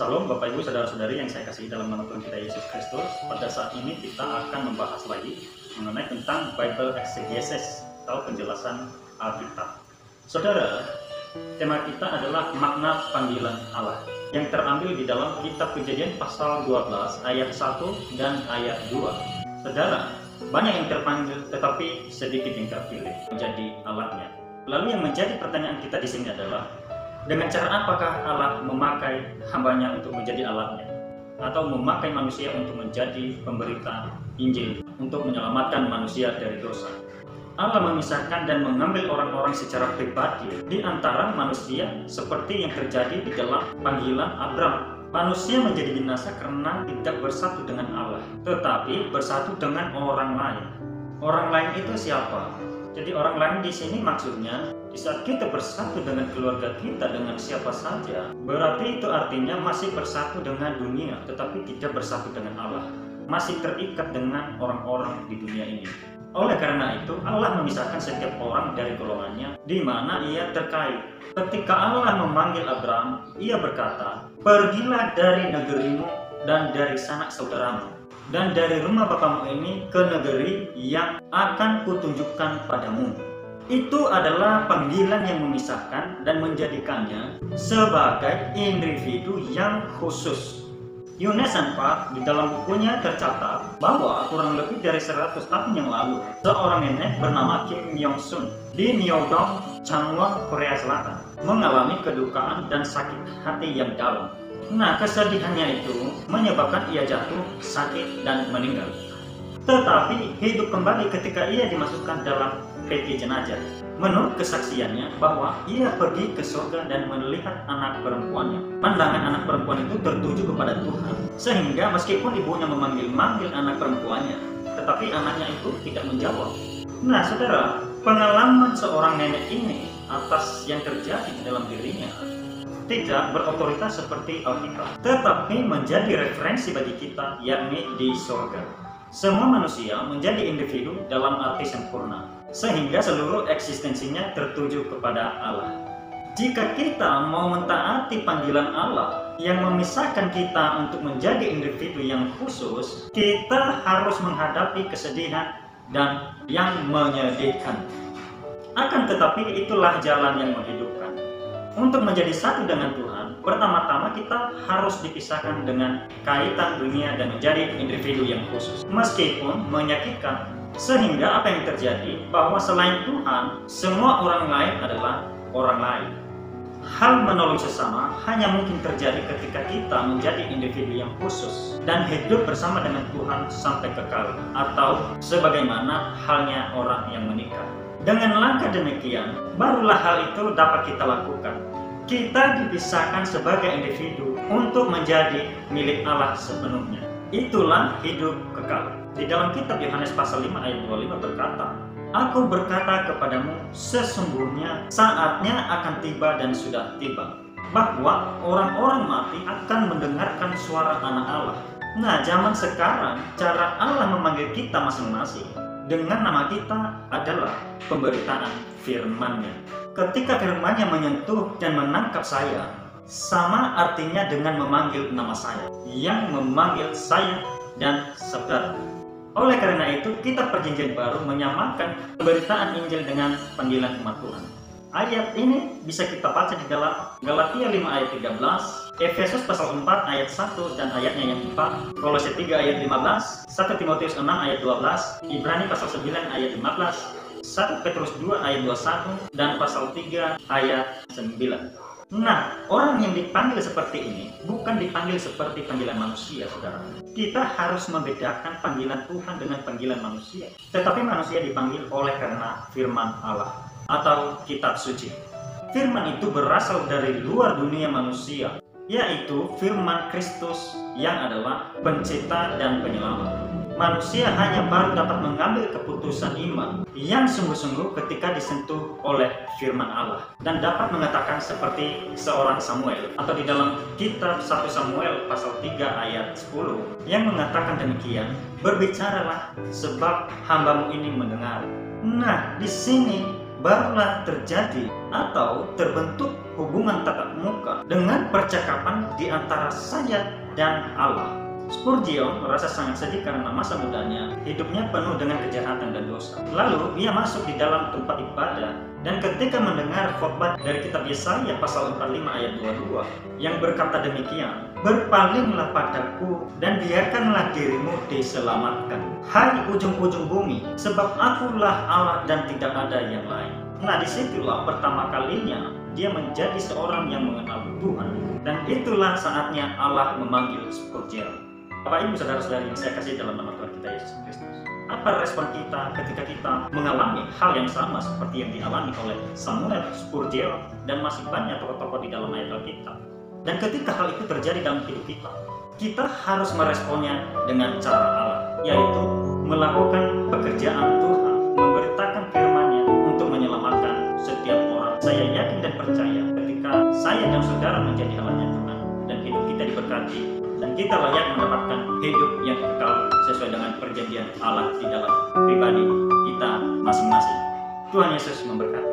Salam Bapak Ibu Saudara-saudari yang saya kasihi dalam nama Tuhan kita Yesus Kristus. Pada saat ini kita akan membahas lagi mengenai tentang Bible Exegesis atau penjelasan Alkitab. Saudara, tema kita adalah makna panggilan Allah yang terambil di dalam kitab Kejadian pasal 12 ayat 1 dan ayat 2. Saudara, banyak yang terpanggil tetapi sedikit yang terpilih menjadi alatnya. Lalu yang menjadi pertanyaan kita di sini adalah, dengan cara apakah Allah memakai hambanya untuk menjadi alatnya? Atau memakai manusia untuk menjadi pemberita Injil, untuk menyelamatkan manusia dari dosa? Allah memisahkan dan mengambil orang-orang secara pribadi di antara manusia seperti yang terjadi di dalam panggilan Abraham. Manusia menjadi binasa karena tidak bersatu dengan Allah, tetapi bersatu dengan orang lain. Orang lain itu siapa? Jadi orang lain di sini maksudnya di saat kita bersatu dengan keluarga kita, dengan siapa saja, berarti itu artinya masih bersatu dengan dunia, tetapi tidak bersatu dengan Allah. Masih terikat dengan orang-orang di dunia ini. Oleh karena itu, Allah memisahkan setiap orang dari golongannya di mana ia terkait. Ketika Allah memanggil Abraham, ia berkata, "Pergilah dari negerimu dan dari sanak saudaramu, dan dari rumah bapamu ini ke negeri yang akan kutunjukkan padamu." Itu adalah panggilan yang memisahkan dan menjadikannya sebagai individu yang khusus. Yunes Sanpak di dalam bukunya tercatat bahwa kurang lebih dari 100 tahun yang lalu, seorang nenek bernama Kim Yong Sun di Myeongdong, Changwon, Korea Selatan mengalami kedukaan dan sakit hati yang dalam. Nah, kesedihannya itu menyebabkan ia jatuh, sakit, dan meninggal. Tetapi hidup kembali ketika ia dimasukkan dalam peti jenazah. Menurut kesaksiannya bahwa ia pergi ke surga dan melihat anak perempuannya. Pandangan anak perempuan itu tertuju kepada Tuhan, sehingga meskipun ibunya memanggil-manggil anak perempuannya, tetapi anaknya itu tidak menjawab. Nah, saudara, pengalaman seorang nenek ini atas yang terjadi di dalam dirinya tidak berotoritas seperti Alkitab, tetapi menjadi referensi bagi kita, yakni di surga. Semua manusia menjadi individu dalam arti sempurna, sehingga seluruh eksistensinya tertuju kepada Allah. Jika kita mau mentaati panggilan Allah yang memisahkan kita untuk menjadi individu yang khusus, kita harus menghadapi kesedihan dan yang menyedihkan. Akan tetapi itulah jalan yang menghidupkan. Untuk menjadi satu dengan Tuhan, pertama-tama kita harus dipisahkan dengan kaitan dunia dan menjadi individu yang khusus. Meskipun menyakitkan, sehingga apa yang terjadi bahwa selain Tuhan, semua orang lain adalah orang lain. Hal menolong sesama hanya mungkin terjadi ketika kita menjadi individu yang khusus dan hidup bersama dengan Tuhan sampai kekal, atau sebagaimana halnya orang yang menikah. Dengan langkah demikian, barulah hal itu dapat kita lakukan. Kita dipisahkan sebagai individu untuk menjadi milik Allah sepenuhnya. Itulah hidup kekal. Di dalam kitab Yohanes pasal 5 ayat 25 berkata, "Aku berkata kepadamu, sesungguhnya saatnya akan tiba dan sudah tiba, bahwa orang-orang mati akan mendengarkan suara anak Allah." Nah, zaman sekarang, cara Allah memanggil kita masing-masing dengan nama kita adalah pemberitaan firman-Nya. Ketika firman-Nya menyentuh dan menangkap saya, sama artinya dengan memanggil nama saya, yang memanggil saya dan saudara. Oleh karena itu, kita Perjanjian Baru menyamakan pemberitaan Injil dengan panggilan umat Tuhan. Ayat ini bisa kita baca di dalam Galatia 5 ayat 13, Efesus pasal 4 ayat 1 dan ayatnya yang 4, Kolose 3 ayat 15, 1 Timotius 6 ayat 12, Ibrani pasal 9 ayat 15, 1 Petrus 2 ayat 21, dan pasal 3 ayat 9. Nah, orang yang dipanggil seperti ini bukan dipanggil seperti panggilan manusia, saudara. Kita harus membedakan panggilan Tuhan dengan panggilan manusia. Tetapi manusia dipanggil oleh karena firman Allah atau kitab suci. Firman itu berasal dari luar dunia manusia, yaitu firman Kristus yang adalah pencipta dan penyelamat. Manusia hanya baru dapat mengambil keputusan iman yang sungguh-sungguh ketika disentuh oleh firman Allah, dan dapat mengatakan seperti seorang Samuel, atau di dalam kitab 1 Samuel pasal 3 ayat 10 yang mengatakan demikian, "Berbicaralah sebab hambamu ini mendengar." Nah, di sini barulah terjadi atau terbentuk hubungan tatap muka dengan percakapan di antara saya dan Allah. Spurgeon merasa sangat sedih karena masa mudanya hidupnya penuh dengan kejahatan dan dosa. Lalu ia masuk di dalam tempat ibadah dan ketika mendengar khotbah dari kitab Yesaya pasal 45 ayat 22 yang berkata demikian, "Berpalinglah padaku dan biarkanlah dirimu diselamatkan, hai ujung-ujung bumi, sebab akulah Allah dan tidak ada yang lain." Nah, disitulah pertama kalinya dia menjadi seorang yang mengenal Tuhan, dan itulah saatnya Allah memanggil Spurgeon. Bapak Ibu saudara-saudari yang saya kasih dalam nama Tuhan kita Yesus Kristus, apa respon kita ketika kita mengalami hal yang sama seperti yang dialami oleh Samuel, Spurgeon, dan masih banyak tokoh-tokoh di dalam ayat Alkitab? Dan ketika hal itu terjadi dalam hidup kita harus meresponnya dengan cara Allah, yaitu melakukan pekerjaan Tuhan, memberitakan firman-Nya untuk menyelamatkan setiap orang. Saya yakin dan percaya ketika saya dan saudara menjadi hamba Tuhan dan hidup kita diberkati, dan kita layak mendapatkan hidup yang kekal sesuai dengan perjanjian Allah di dalam pribadi kita masing-masing. Tuhan Yesus memberkati.